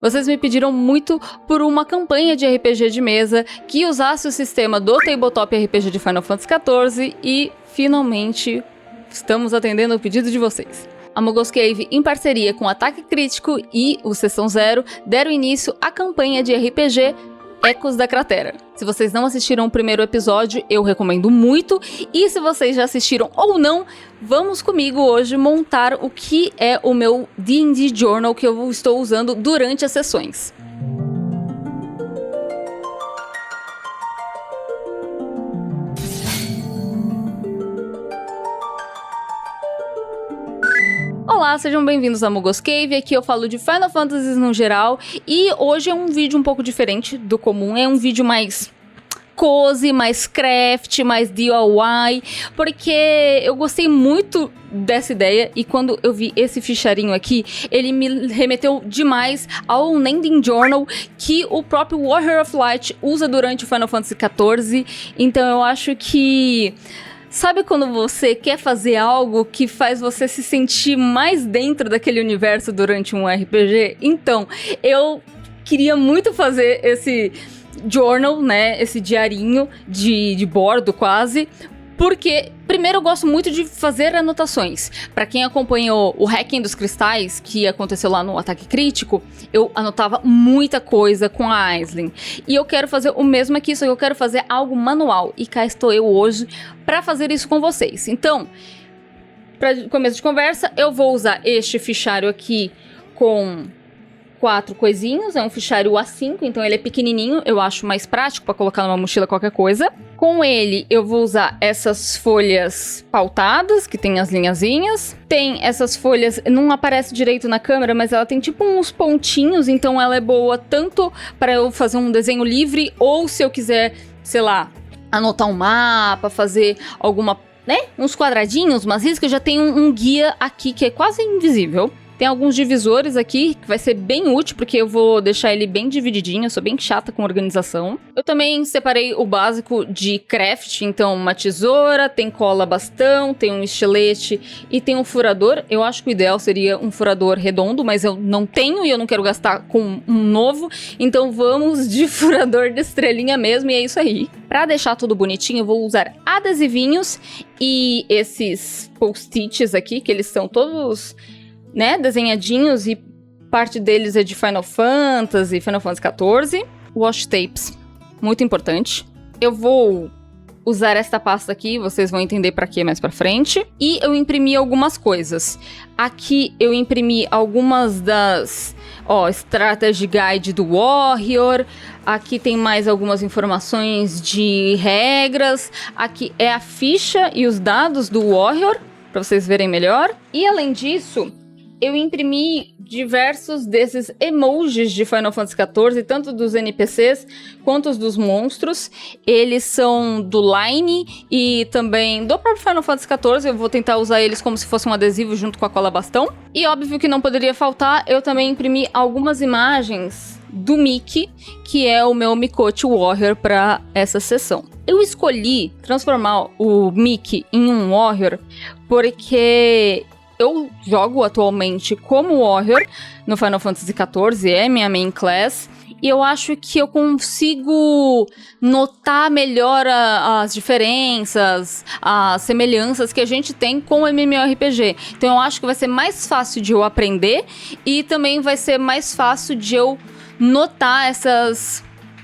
Vocês me pediram muito por uma campanha de RPG de mesa que usasse o sistema do Tabletop RPG de Final Fantasy XIV e, finalmente, estamos atendendo o pedido de vocês. A Mogos Cave, em parceria com o Ataque Crítico e o Sessão Zero, deram início à campanha de RPG Ecos da Cratera. Se vocês não assistiram o primeiro episódio, eu recomendo muito. E se vocês já assistiram ou não, vamos comigo hoje montar o que é o meu D&D Journal que eu estou usando durante as sessões. Olá, sejam bem-vindos a Mogos Cave, aqui eu falo de Final Fantasy no geral, e hoje é um vídeo um pouco diferente do comum, é um vídeo mais cozy, mais craft, mais DIY, porque eu gostei muito dessa ideia, e quando eu vi esse ficharinho aqui, ele me remeteu demais ao Unending Journal, que o próprio Warrior of Light usa durante o Final Fantasy XIV, então eu acho que... Sabe quando você quer fazer algo que faz você se sentir mais dentro daquele universo durante um RPG? Então, eu queria muito fazer esse journal, né? Esse diarinho de bordo quase. Porque, primeiro, eu gosto muito de fazer anotações. Pra quem acompanhou o Hacking dos Cristais, que aconteceu lá no Ataque Crítico, eu anotava muita coisa com a Aisling. E eu quero fazer o mesmo aqui, só que eu quero fazer algo manual. E cá estou eu hoje pra fazer isso com vocês. Então, pra começo de conversa, eu vou usar este fichário aqui com 4 coisinhos, é um fichário A5, então ele é pequenininho, eu acho mais prático pra colocar numa mochila qualquer coisa. Com ele, eu vou usar essas folhas pautadas, que tem as linhazinhas. Tem essas folhas, não aparece direito na câmera, mas ela tem tipo uns pontinhos, então ela é boa tanto para eu fazer um desenho livre, ou se eu quiser, sei lá, anotar um mapa, fazer alguma, né, uns quadradinhos, umas riscas, eu já tenho um guia aqui que é quase invisível. Tem alguns divisores aqui, que vai ser bem útil, porque eu vou deixar ele bem divididinho, eu sou bem chata com organização. Eu também separei o básico de craft, então uma tesoura, tem cola bastão, tem um estilete e tem um furador. Eu acho que o ideal seria um furador redondo, mas eu não tenho e eu não quero gastar com um novo, então vamos de furador de estrelinha mesmo, e é isso aí. Pra deixar tudo bonitinho, eu vou usar adesivinhos e esses post-its aqui, que eles são todos... né, desenhadinhos, e parte deles é de Final Fantasy XIV. Washi tapes, muito importante. Eu vou usar esta pasta aqui, vocês vão entender pra quê mais pra frente. E eu imprimi algumas coisas. Aqui eu imprimi algumas das... Strategy Guide do Warrior. Aqui tem mais algumas informações de regras. Aqui é a ficha e os dados do Warrior, pra vocês verem melhor. E além disso... eu imprimi diversos desses emojis de Final Fantasy XIV, tanto dos NPCs quanto dos monstros. Eles são do Line e também do próprio Final Fantasy XIV. Eu vou tentar usar eles como se fosse um adesivo junto com a cola bastão. E óbvio que não poderia faltar, eu também imprimi algumas imagens do Mickey, que é o meu Miqo'te Warrior para essa sessão. Eu escolhi transformar o Mickey em um Warrior porque... eu jogo atualmente como Warrior no Final Fantasy XIV, é minha main class, e eu acho que eu consigo notar melhor as diferenças, as semelhanças que a gente tem com o MMORPG. Então eu acho que vai ser mais fácil de eu aprender e também vai ser mais fácil de eu notar essas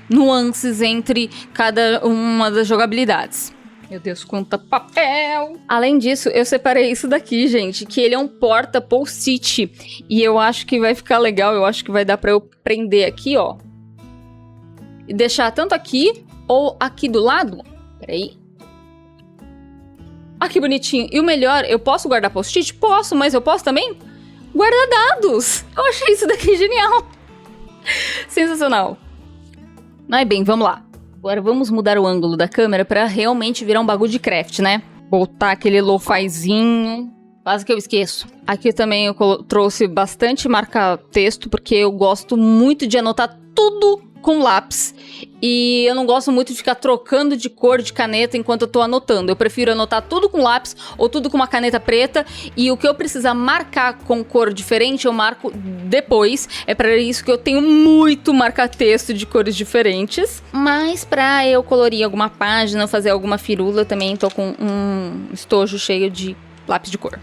nuances entre cada uma das jogabilidades. Meu Deus, quanta papel! Além disso, eu separei isso daqui, gente, que ele é um porta post-it. E eu acho que vai ficar legal, eu acho que vai dar pra eu prender aqui, ó. E deixar tanto aqui, ou aqui do lado. Peraí. Ah, que bonitinho. E o melhor, eu posso guardar post-it? Posso, mas eu posso também guardar dados. Eu achei isso daqui genial. Sensacional. Mas bem, vamos lá. Agora vamos mudar o ângulo da câmera pra realmente virar um bagulho de craft, né? Botar aquele lo-fizinho. Quase que eu esqueço. Aqui também eu trouxe bastante marca-texto, porque eu gosto muito de anotar tudo com lápis. E eu não gosto muito de ficar trocando de cor de caneta enquanto eu tô anotando. Eu prefiro anotar tudo com lápis ou tudo com uma caneta preta. E o que eu precisar marcar com cor diferente, eu marco depois. É para isso que eu tenho muito marca-texto de cores diferentes. Mas pra eu colorir alguma página, fazer alguma firula, eu também tô com um estojo cheio de lápis de cor.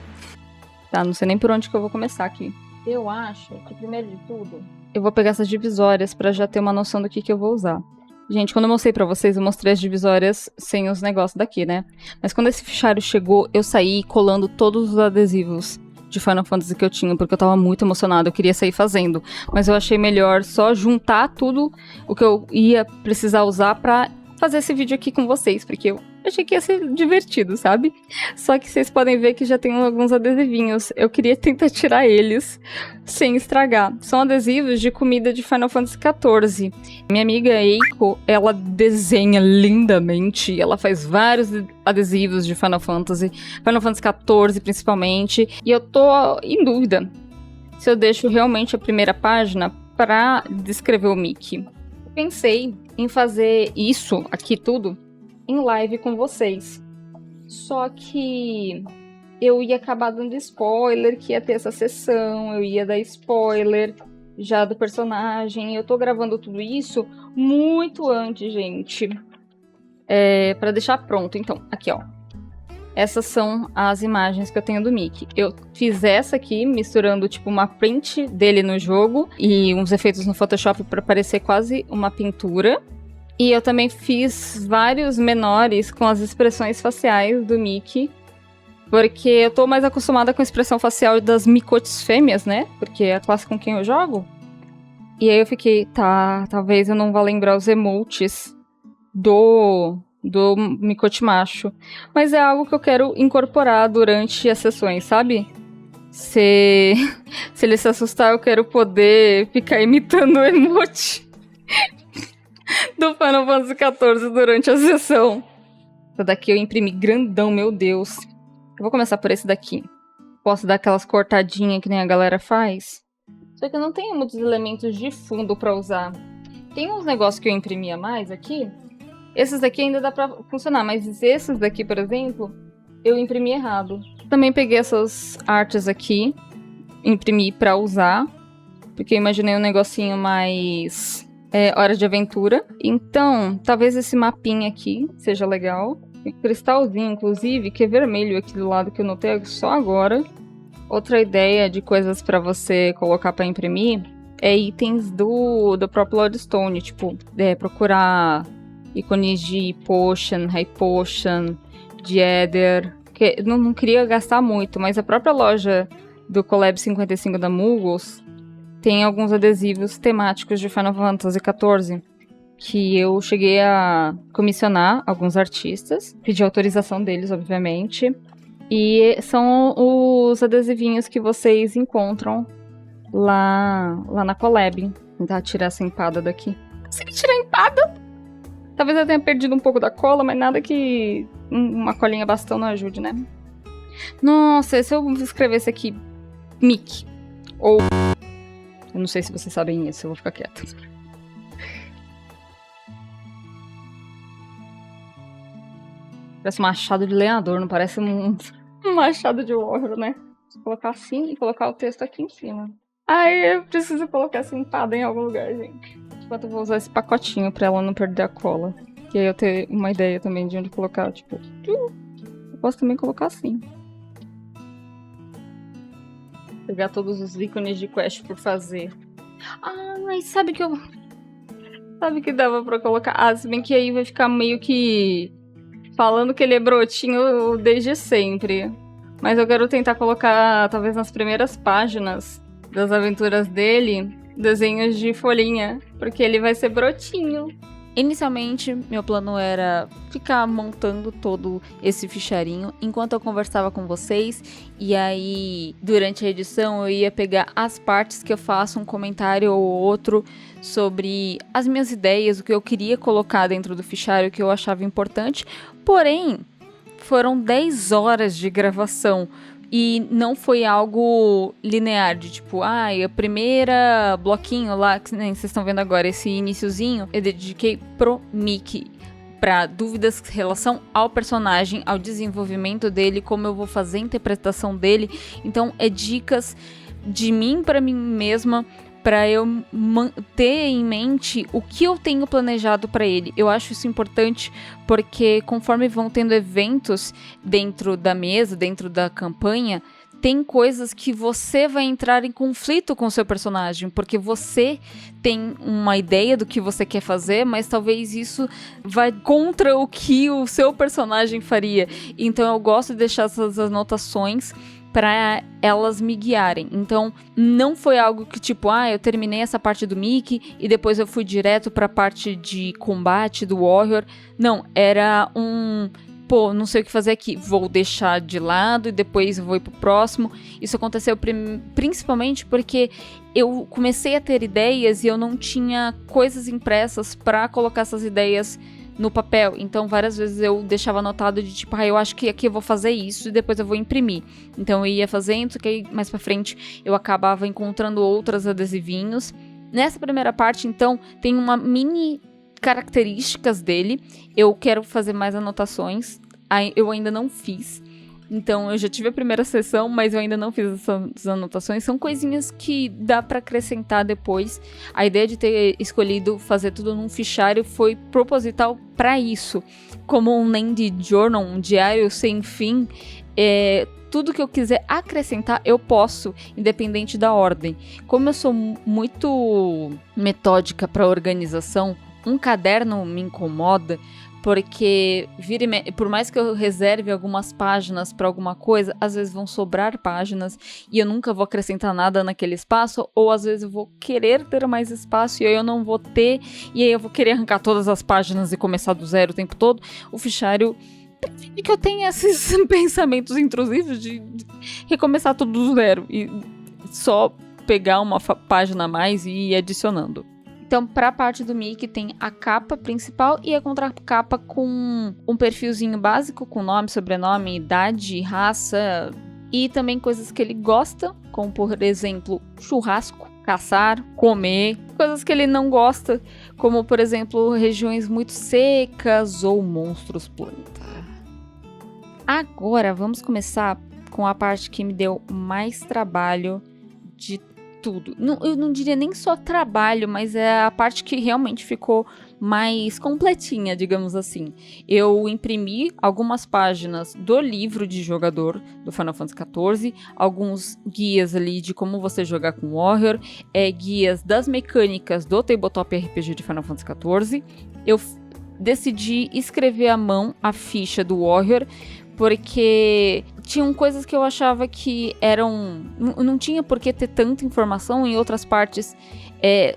Tá, não sei nem por onde que eu vou começar aqui. Eu acho que, primeiro de tudo, eu vou pegar essas divisórias pra já ter uma noção do que eu vou usar. Gente, quando eu mostrei pra vocês, eu mostrei as divisórias sem os negócios daqui, né? Mas quando esse fichário chegou, eu saí colando todos os adesivos de Final Fantasy que eu tinha, porque eu tava muito emocionada, eu queria sair fazendo. Mas eu achei melhor só juntar tudo o que eu ia precisar usar pra fazer esse vídeo aqui com vocês, porque eu achei que ia ser divertido, sabe? Só que vocês podem ver que já tem alguns adesivinhos. Eu queria tentar tirar eles sem estragar. São adesivos de comida de Final Fantasy XIV. Minha amiga Eiko, ela desenha lindamente. Ela faz vários adesivos de Final Fantasy XIV principalmente. E eu tô em dúvida se eu deixo realmente a primeira página pra descrever o Mickey. Pensei em fazer isso aqui tudo em live com vocês. Só que eu ia acabar dando spoiler, que ia ter essa sessão, eu ia dar spoiler já do personagem. Eu tô gravando tudo isso muito antes, gente. Pra deixar pronto. Então, aqui, ó. Essas são as imagens que eu tenho do Mickey. Eu fiz essa aqui, misturando tipo uma print dele no jogo e uns efeitos no Photoshop para parecer quase uma pintura. E eu também fiz vários menores com as expressões faciais do Mickey, porque eu tô mais acostumada com a expressão facial das micotes fêmeas, né? Porque é a classe com quem eu jogo. E aí eu fiquei, tá, talvez eu não vá lembrar os emotes do micote macho. Mas é algo que eu quero incorporar durante as sessões, sabe? Se ele se assustar, eu quero poder ficar imitando o emote do Final Fantasy XIV durante a sessão. Essa daqui eu imprimi grandão, meu Deus. Eu vou começar por esse daqui. Posso dar aquelas cortadinhas que nem a galera faz. Só que eu não tenho muitos elementos de fundo pra usar. Tem uns negócios que eu imprimi a mais aqui. Esses daqui ainda dá pra funcionar, mas esses daqui, por exemplo, eu imprimi errado. Também peguei essas artes aqui, imprimi pra usar, porque eu imaginei um negocinho mais hora de aventura. Então, talvez esse mapinha aqui seja legal. Tem cristalzinho, inclusive, que é vermelho aqui do lado, que eu notei só agora. Outra ideia de coisas pra você colocar pra imprimir é itens do próprio Lordstone, tipo, procurar ícones de Potion, High Potion, de Ether. Que não queria gastar muito, mas a própria loja do Collab 55 da Muggles tem alguns adesivos temáticos de Final Fantasy XIV que eu cheguei a comissionar alguns artistas, pedir autorização deles, obviamente. E são os adesivinhos que vocês encontram lá na Collab. Vou tentar tirar essa empada daqui. Consegui tirar a empada! Talvez eu tenha perdido um pouco da cola, mas nada que uma colinha bastão não ajude, né? Nossa, se eu escrevesse aqui Mickey, ou... eu não sei se vocês sabem isso, eu vou ficar quieta. Parece um machado de lenhador, não parece um machado de warrior, né? Vou colocar assim e colocar o texto aqui em cima. Ai, eu preciso colocar essa empada em algum lugar, gente. Enquanto eu vou usar esse pacotinho pra ela não perder a cola. E aí eu ter uma ideia também de onde colocar, tipo... eu posso também colocar assim. Pegar todos os ícones de quest por fazer. Ai, sabe que eu... sabe que dava pra colocar... se bem que aí vai ficar meio que... falando que ele é brotinho desde sempre. Mas eu quero tentar colocar, talvez nas primeiras páginas das aventuras dele, desenhos de folhinha, porque ele vai ser brotinho. Inicialmente, meu plano era ficar montando todo esse fichário enquanto eu conversava com vocês, e aí, durante a edição, eu ia pegar as partes que eu faço um comentário ou outro sobre as minhas ideias, o que eu queria colocar dentro do fichário, o que eu achava importante. Porém, foram 10 horas de gravação E não foi algo linear, de tipo, a primeira bloquinho lá, que nem vocês estão vendo agora, esse iniciozinho, eu dediquei pro Mickey. Pra dúvidas em relação ao personagem, ao desenvolvimento dele, como eu vou fazer a interpretação dele. Então, é dicas de mim pra mim mesma, pra eu ter em mente o que eu tenho planejado pra ele. Eu acho isso importante porque conforme vão tendo eventos dentro da mesa, dentro da campanha, tem coisas que você vai entrar em conflito com o seu personagem, porque você tem uma ideia do que você quer fazer, mas talvez isso vai contra o que o seu personagem faria. Então eu gosto de deixar essas anotações para elas me guiarem. Então, não foi algo que tipo, eu terminei essa parte do Mickey e depois eu fui direto para a parte de combate do Warrior. Não, era não sei o que fazer aqui, vou deixar de lado e depois eu vou ir pro próximo. Isso aconteceu principalmente porque eu comecei a ter ideias e eu não tinha coisas impressas para colocar essas ideias no papel. Então, várias vezes eu deixava anotado de tipo, eu acho que aqui eu vou fazer isso e depois eu vou imprimir. Então, eu ia fazendo, só que aí mais pra frente eu acabava encontrando outros adesivinhos. Nessa primeira parte, então, tem uma mini características dele. Eu quero fazer mais anotações. Eu ainda não fiz. Então, eu já tive a primeira sessão, mas eu ainda não fiz essas anotações. São coisinhas que dá pra acrescentar depois. A ideia de ter escolhido fazer tudo num fichário foi proposital pra isso. Como um Nand Journal, um diário sem fim, tudo que eu quiser acrescentar, eu posso, independente da ordem. Como eu sou muito metódica pra organização, um caderno me incomoda, porque por mais que eu reserve algumas páginas para alguma coisa, às vezes vão sobrar páginas e eu nunca vou acrescentar nada naquele espaço, ou às vezes eu vou querer ter mais espaço e aí eu não vou ter, e aí eu vou querer arrancar todas as páginas e começar do zero o tempo todo. O fichário previne que eu tenha esses pensamentos intrusivos de recomeçar tudo do zero e só pegar uma página a mais e ir adicionando. Então, para a parte do Mickey, tem a capa principal e a contracapa com um perfilzinho básico, com nome, sobrenome, idade, raça e também coisas que ele gosta, como, por exemplo, churrasco, caçar, comer, coisas que ele não gosta, como, por exemplo, regiões muito secas ou monstros planta. Agora, vamos começar com a parte que me deu mais trabalho de tudo. Eu não diria nem só trabalho, mas é a parte que realmente ficou mais completinha, digamos assim. Eu imprimi algumas páginas do livro de jogador do Final Fantasy XIV, alguns guias ali de como você jogar com Warrior, guias das mecânicas do Tabletop RPG de Final Fantasy XIV. Eu decidi escrever à mão a ficha do Warrior, porque tinham coisas que eu achava que não tinha por que ter tanta informação, em outras partes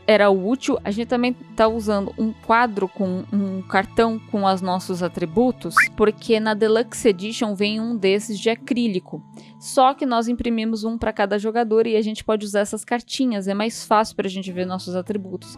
era útil. A gente também tá usando um quadro com um cartão com os nossos atributos, porque na Deluxe Edition vem um desses de acrílico. Só que nós imprimimos um para cada jogador e a gente pode usar essas cartinhas, é mais fácil pra gente ver nossos atributos.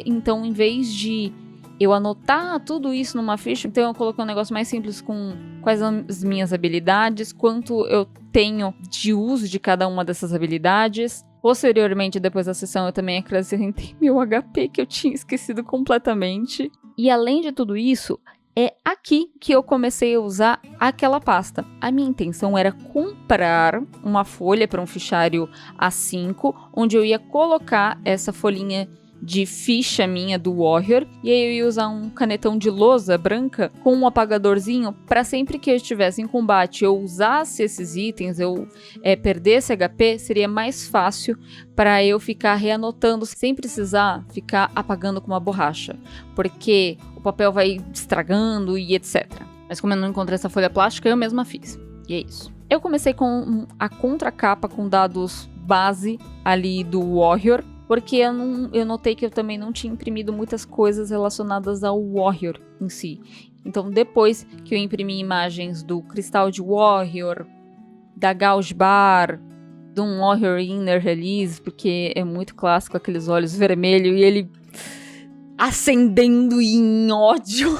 Então, em vez de eu anotar tudo isso numa ficha, então eu coloquei um negócio mais simples com quais as minhas habilidades, quanto eu tenho de uso de cada uma dessas habilidades. Posteriormente, depois da sessão, eu também acrescentei meu HP, que eu tinha esquecido completamente. E além de tudo isso, é aqui que eu comecei a usar aquela pasta. A minha intenção era comprar uma folha para um fichário A5, onde eu ia colocar essa folhinha de ficha minha do Warrior, e aí eu ia usar um canetão de lousa branca com um apagadorzinho para sempre que eu estivesse em combate eu usasse esses itens, eu perdesse HP, seria mais fácil para eu ficar reanotando sem precisar ficar apagando com uma borracha, porque o papel vai estragando e etc. Mas como eu não encontrei essa folha plástica, eu mesma fiz. E é isso. Eu comecei com a contracapa com dados base ali do Warrior, porque eu notei que eu também não tinha imprimido muitas coisas relacionadas ao Warrior em si. Então, depois que eu imprimi imagens do Cristal de Warrior, da Gauge Bar, de um Warrior Inner Release, porque é muito clássico aqueles olhos vermelhos e ele acendendo em ódio.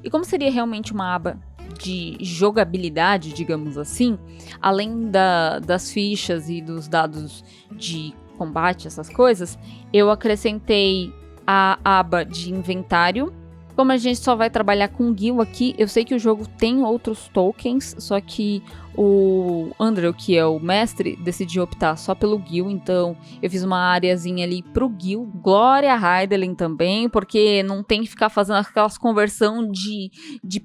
E como seria realmente uma aba de jogabilidade, digamos assim, além das fichas e dos dados de combate, essas coisas, eu acrescentei a aba de inventário. Como a gente só vai trabalhar com guild aqui, eu sei que o jogo tem outros tokens, só que o Andrew, que é o mestre, decidiu optar só pelo guild, então eu fiz uma areazinha ali pro guild. Glória a Hydaelyn também, porque não tem que ficar fazendo aquelas conversão de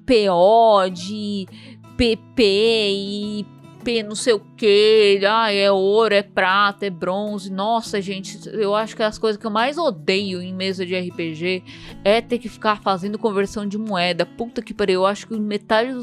PO, de PP e P não sei o que, é ouro, é prata, é bronze. Nossa, gente, eu acho que as coisas que eu mais odeio em mesa de RPG é ter que ficar fazendo conversão de moeda. Puta que pariu, eu acho que metade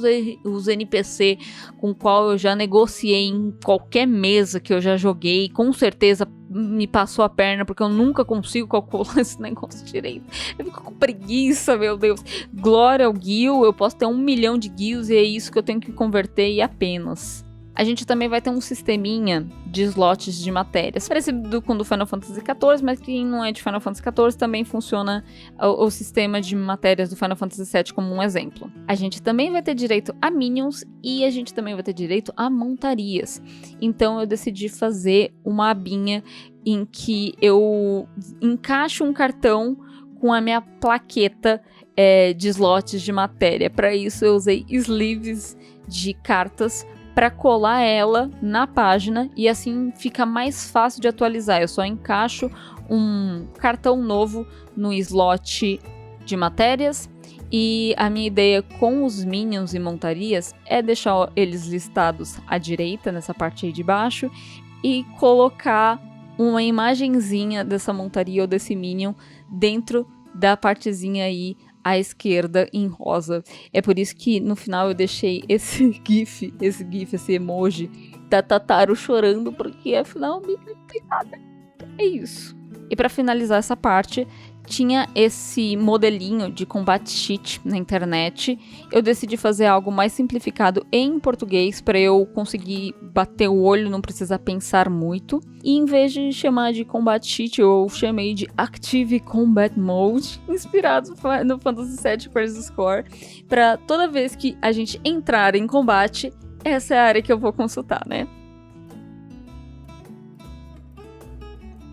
dos NPC com qual eu já negociei em qualquer mesa que eu já joguei, com certeza me passou a perna, porque eu nunca consigo calcular esse negócio direito. Eu fico com preguiça, meu Deus. Glória ao guild, eu posso ter 1 milhão de guilds e é isso que eu tenho que converter e apenas. A gente também vai ter um sisteminha de slots de matérias, parecido com o do Final Fantasy XIV, mas quem não é de Final Fantasy XIV também funciona o sistema de matérias do Final Fantasy VII como um exemplo. A gente também vai ter direito a minions e a gente também vai ter direito a montarias. Então eu decidi fazer uma abinha em que eu encaixo um cartão com a minha plaqueta de slots de matéria. Para isso eu usei sleeves de cartas para colar ela na página e assim fica mais fácil de atualizar. Eu só encaixo um cartão novo no slot de matérias e a minha ideia com os minions e montarias é deixar eles listados à direita, nessa parte aí de baixo, e colocar uma imagenzinha dessa montaria ou desse minion dentro da partezinha aí à esquerda em rosa. É por isso que no final eu deixei esse gif, esse emoji da Tataru chorando, porque afinal não tem nada. É isso. E para finalizar essa parte, tinha esse modelinho de combat sheet na internet. Eu decidi fazer algo mais simplificado em português para eu conseguir bater o olho, não precisar pensar muito. E em vez de chamar de combat sheet, eu chamei de Active Combat Mode, inspirado no Fantasy VII Crisis Core, para toda vez que a gente entrar em combate, essa é a área que eu vou consultar, né?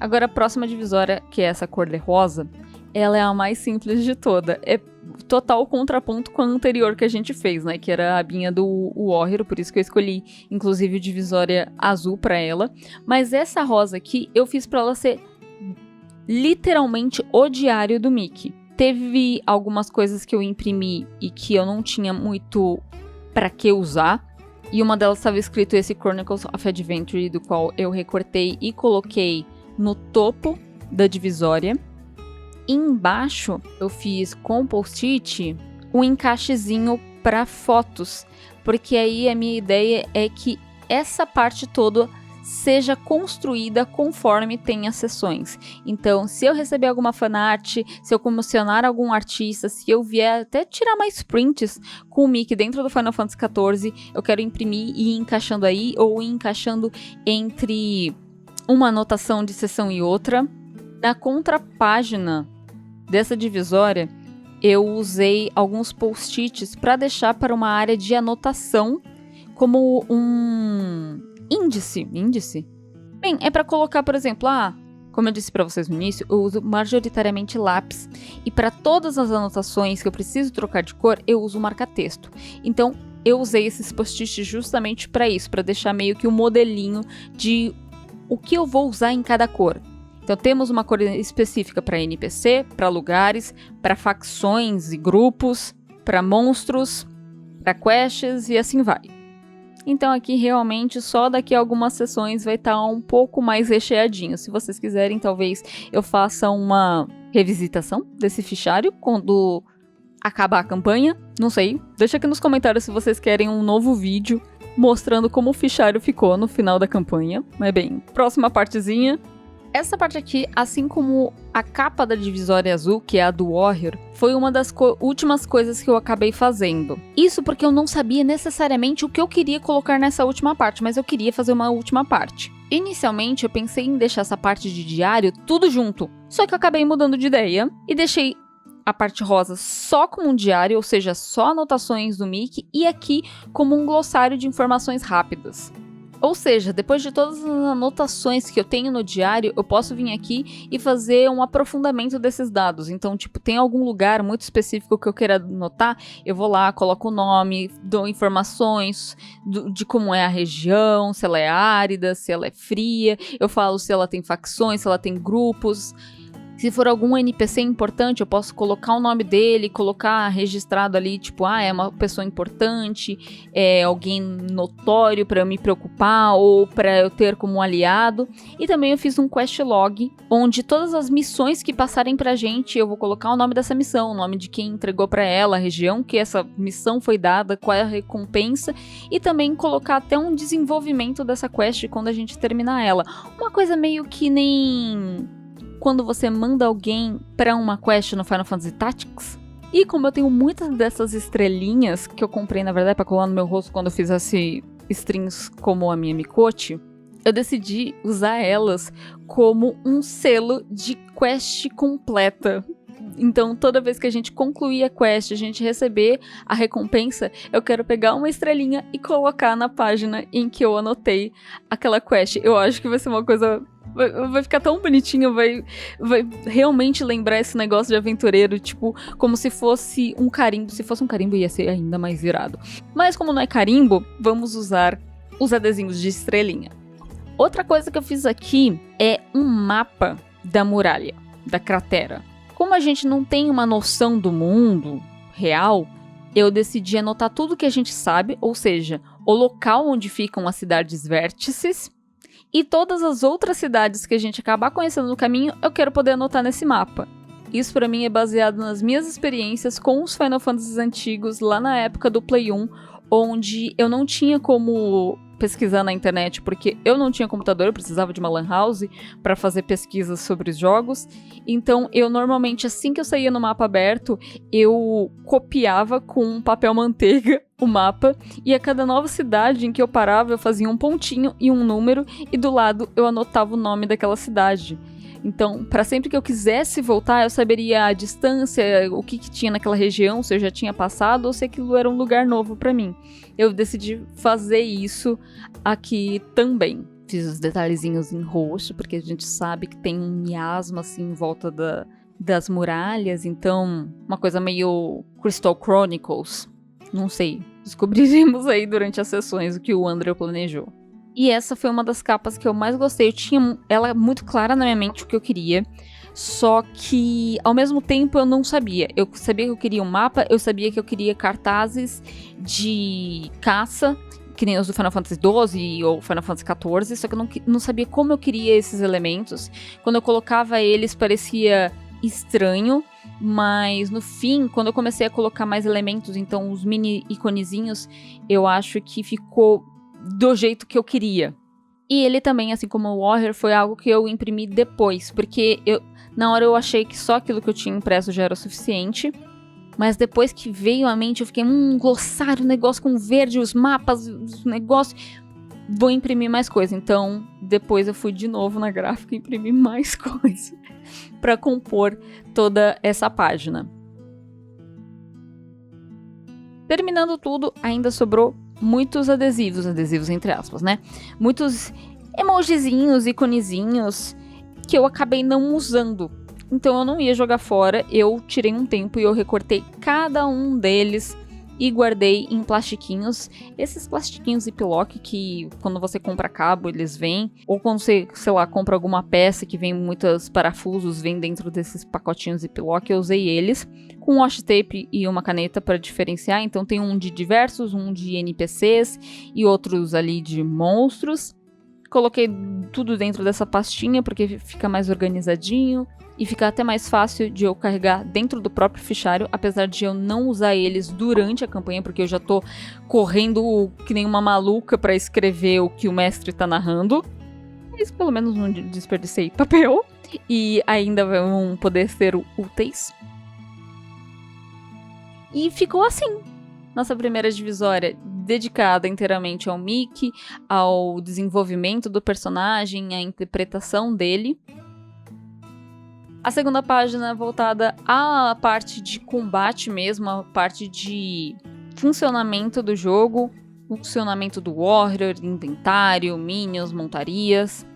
Agora a próxima divisória, que é essa cor de rosa, ela é a mais simples de toda. É total contraponto com a anterior que a gente fez, né? Que era a abinha do Warrior, por isso que eu escolhi, inclusive, divisória azul pra ela. Mas essa rosa aqui, eu fiz pra ela ser literalmente o diário do Mickey. Teve algumas coisas que eu imprimi e que eu não tinha muito pra que usar. E uma delas estava escrito esse Chronicles of Adventure, do qual eu recortei e coloquei no topo da divisória. Embaixo eu fiz com post-it um encaixezinho para fotos, porque aí a minha ideia é que essa parte toda seja construída conforme tem as sessões. Então, se eu receber alguma fanart, se eu comissionar algum artista, se eu vier até tirar mais prints com o Mickey dentro do Final Fantasy XIV, eu quero imprimir e ir encaixando aí, ou ir encaixando entre uma anotação de sessão e outra. Na contrapágina dessa divisória, eu usei alguns post-its para deixar para uma área de anotação como um índice. Bem, é para colocar, por exemplo, como eu disse para vocês no início, eu uso majoritariamente lápis e para todas as anotações que eu preciso trocar de cor, eu uso marca-texto. Então, eu usei esses post-its justamente para isso, para deixar meio que um modelinho de o que eu vou usar em cada cor. Então temos uma cor específica para NPC, para lugares, para facções e grupos, para monstros, para quests e assim vai. Então aqui realmente só daqui a algumas sessões vai estar um pouco mais recheadinho. Se vocês quiserem, talvez eu faça uma revisitação desse fichário quando acabar a campanha. Não sei, deixa aqui nos comentários se vocês querem um novo vídeo mostrando como o fichário ficou no final da campanha. Mas bem, próxima partezinha. Essa parte aqui, assim como a capa da divisória azul, que é a do Warrior, foi uma das últimas coisas que eu acabei fazendo. Isso porque eu não sabia necessariamente o que eu queria colocar nessa última parte, mas eu queria fazer uma última parte. Inicialmente, eu pensei em deixar essa parte de diário tudo junto, só que eu acabei mudando de ideia e deixei a parte rosa só como um diário, ou seja, só anotações do Mickey, e aqui como um glossário de informações rápidas. Ou seja, depois de todas as anotações que eu tenho no diário, eu posso vir aqui e fazer um aprofundamento desses dados. Então, tipo, tem algum lugar muito específico que eu queira anotar, eu vou lá, coloco o nome, dou informações de como é a região, se ela é árida, se ela é fria, eu falo se ela tem facções, se ela tem grupos. Se for algum NPC importante, eu posso colocar o nome dele, colocar registrado ali, tipo, é uma pessoa importante, é alguém notório para eu me preocupar ou para eu ter como aliado. E também eu fiz um quest log, onde todas as missões que passarem pra gente, eu vou colocar o nome dessa missão, o nome de quem entregou para ela, a região que essa missão foi dada, qual é a recompensa, e também colocar até um desenvolvimento dessa quest quando a gente terminar ela. Uma coisa meio que nem quando você manda alguém pra uma quest no Final Fantasy Tactics. E como eu tenho muitas dessas estrelinhas, que eu comprei na verdade pra colar no meu rosto quando eu fizesse strings como a minha Mikote, eu decidi usar elas como um selo de quest completa. Então, toda vez que a gente concluir a quest, a gente receber a recompensa, eu quero pegar uma estrelinha e colocar na página em que eu anotei aquela quest. Eu acho que vai ser uma coisa... Vai ficar tão bonitinho, vai realmente lembrar esse negócio de aventureiro, tipo, como se fosse um carimbo. Se fosse um carimbo, ia ser ainda mais irado. Mas como não é carimbo, vamos usar os adesivos de estrelinha. Outra coisa que eu fiz aqui é um mapa da muralha, da cratera. Como a gente não tem uma noção do mundo real, eu decidi anotar tudo que a gente sabe, ou seja, o local onde ficam as cidades vértices, e todas as outras cidades que a gente acabar conhecendo no caminho, eu quero poder anotar nesse mapa. Isso pra mim é baseado nas minhas experiências com os Final Fantasy antigos lá na época do Play 1, onde eu não tinha como pesquisar na internet, porque eu não tinha computador, eu precisava de uma lan house para fazer pesquisas sobre os jogos. Então, eu normalmente, assim que eu saía no mapa aberto, eu copiava com um papel manteiga o mapa, e a cada nova cidade em que eu parava, eu fazia um pontinho e um número, e do lado eu anotava o nome daquela cidade. Então, para sempre que eu quisesse voltar, eu saberia a distância, o que tinha naquela região, se eu já tinha passado ou se aquilo era um lugar novo para mim. Eu decidi fazer isso aqui também. Fiz os detalhezinhos em roxo, porque a gente sabe que tem um miasma assim em volta das muralhas, então uma coisa meio Crystal Chronicles. Não sei, descobriremos aí durante as sessões o que o André planejou. E essa foi uma das capas que eu mais gostei. Eu tinha ela muito clara na minha mente o que eu queria. Só que, ao mesmo tempo, eu não sabia. Eu sabia que eu queria um mapa, eu sabia que eu queria cartazes de caça, que nem os do Final Fantasy XII ou Final Fantasy XIV, só que eu não sabia como eu queria esses elementos. Quando eu colocava eles, parecia estranho, mas no fim, quando eu comecei a colocar mais elementos, então os mini iconezinhos, eu acho que ficou do jeito que eu queria. E ele também, assim como o Warrior, foi algo que eu imprimi depois, porque na hora eu achei que só aquilo que eu tinha impresso já era o suficiente, mas depois que veio à mente eu fiquei, glossário, negócio com verde, os mapas, os negócios, vou imprimir mais coisa. Então depois eu fui de novo na gráfica e imprimi mais coisa para compor toda essa página. Terminando tudo, ainda sobrou muitos adesivos entre aspas, né? Muitos emojizinhos, iconezinhos que eu acabei não usando. Então eu não ia jogar fora, eu tirei um tempo e eu recortei cada um deles e guardei em plastiquinhos. Esses plastiquinhos Ziploc que quando você compra cabo eles vêm, ou quando você, sei lá, compra alguma peça que vem muitos parafusos, vem dentro desses pacotinhos Ziploc, eu usei eles com washi tape e uma caneta para diferenciar. Então tem um de diversos, um de NPCs e outros ali de monstros. Coloquei tudo dentro dessa pastinha porque fica mais organizadinho e fica até mais fácil de eu carregar dentro do próprio fichário, apesar de eu não usar eles durante a campanha, porque eu já tô correndo que nem uma maluca para escrever o que o mestre tá narrando. Mas pelo menos não desperdicei papel e ainda vão poder ser úteis. E ficou assim, nossa primeira divisória, dedicada inteiramente ao Mickey, ao desenvolvimento do personagem, à interpretação dele. A segunda página é voltada à parte de combate mesmo, a parte de funcionamento do jogo, funcionamento do Warrior, inventário, minions, montarias.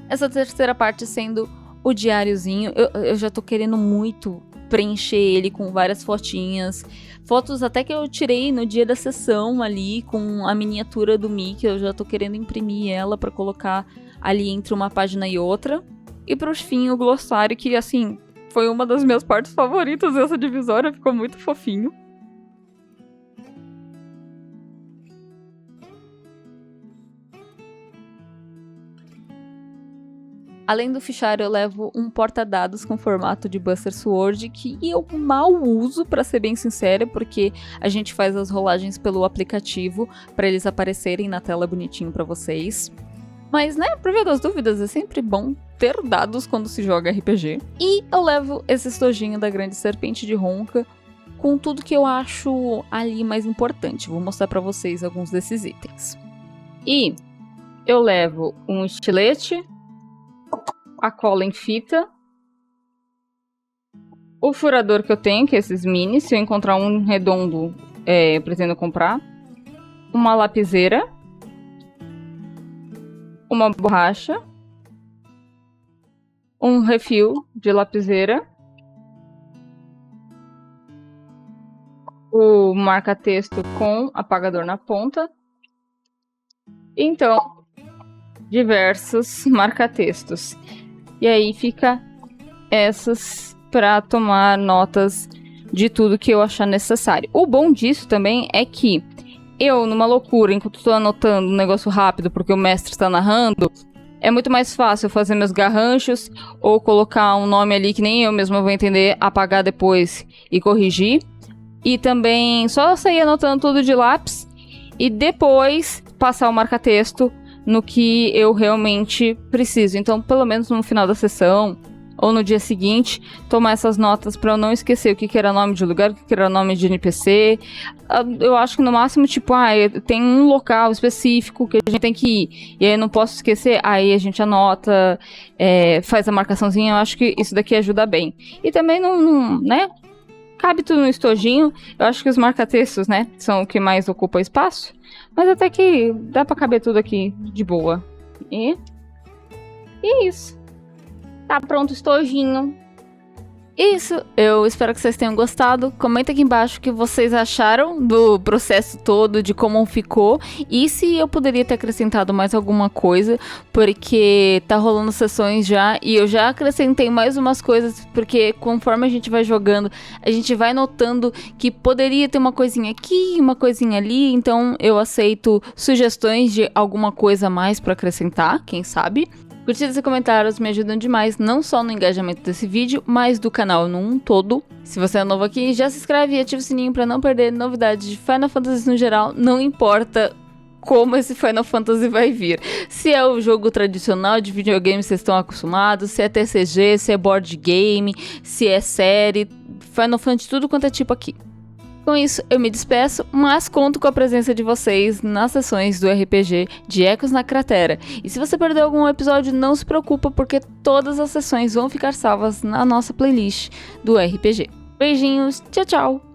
Essa terceira parte sendo o diáriozinho, eu já tô querendo muito preencher ele com várias fotinhas. Fotos até que eu tirei no dia da sessão ali, com a miniatura do Mickey. Eu já tô querendo imprimir ela pra colocar ali entre uma página e outra. E por fim, o glossário, que assim, foi uma das minhas partes favoritas dessa divisória, ficou muito fofinho. Além do fichário, eu levo um porta-dados com formato de Buster Sword, que eu mal uso, pra ser bem sincera, porque a gente faz as rolagens pelo aplicativo, pra eles aparecerem na tela bonitinho pra vocês. Mas, né, por via das dúvidas, é sempre bom ter dados quando se joga RPG. E eu levo esse estojinho da Grande Serpente de Ronca, com tudo que eu acho ali mais importante. Vou mostrar pra vocês alguns desses itens. E eu levo um estilete, a cola em fita, o furador que eu tenho, que é esses mini, se eu encontrar um redondo, eu pretendo comprar, uma lapiseira, uma borracha, um refil de lapiseira, o marca-texto com apagador na ponta, então, diversos marca-textos. E aí fica essas para tomar notas de tudo que eu achar necessário. O bom disso também é que eu, numa loucura, enquanto estou anotando um negócio rápido porque o mestre está narrando, é muito mais fácil fazer meus garranchos ou colocar um nome ali que nem eu mesma vou entender, apagar depois e corrigir. E também só sair anotando tudo de lápis e depois passar o marca-texto no que eu realmente preciso. Então, pelo menos no final da sessão ou no dia seguinte, tomar essas notas para eu não esquecer o que era nome de lugar, o que era nome de NPC. Eu acho que no máximo, tipo, tem um local específico que a gente tem que ir, e aí eu não posso esquecer, aí a gente anota, faz a marcaçãozinha. Eu acho que isso daqui ajuda bem. E também não, né? Cabe tudo no estojinho. Eu acho que os marca-textos, né, são o que mais ocupa espaço. Mas até que dá pra caber tudo aqui de boa. E é isso. Tá pronto o estojinho. Isso, eu espero que vocês tenham gostado. Comenta aqui embaixo o que vocês acharam do processo todo, de como ficou. E se eu poderia ter acrescentado mais alguma coisa, porque tá rolando sessões já. E eu já acrescentei mais umas coisas, porque conforme a gente vai jogando, a gente vai notando que poderia ter uma coisinha aqui, uma coisinha ali. Então eu aceito sugestões de alguma coisa a mais pra acrescentar, quem sabe. Curtidas e comentários me ajudam demais, não só no engajamento desse vídeo, mas do canal num todo. Se você é novo aqui, já se inscreve e ativa o sininho para não perder novidades de Final Fantasy no geral, não importa como esse Final Fantasy vai vir. Se é o jogo tradicional de videogame que vocês estão acostumados, se é TCG, se é board game, se é série, Final Fantasy, tudo quanto é tipo aqui. Com isso, eu me despeço, mas conto com a presença de vocês nas sessões do RPG de Ecos na Cratera. E se você perdeu algum episódio, não se preocupa, porque todas as sessões vão ficar salvas na nossa playlist do RPG. Beijinhos, tchau, tchau!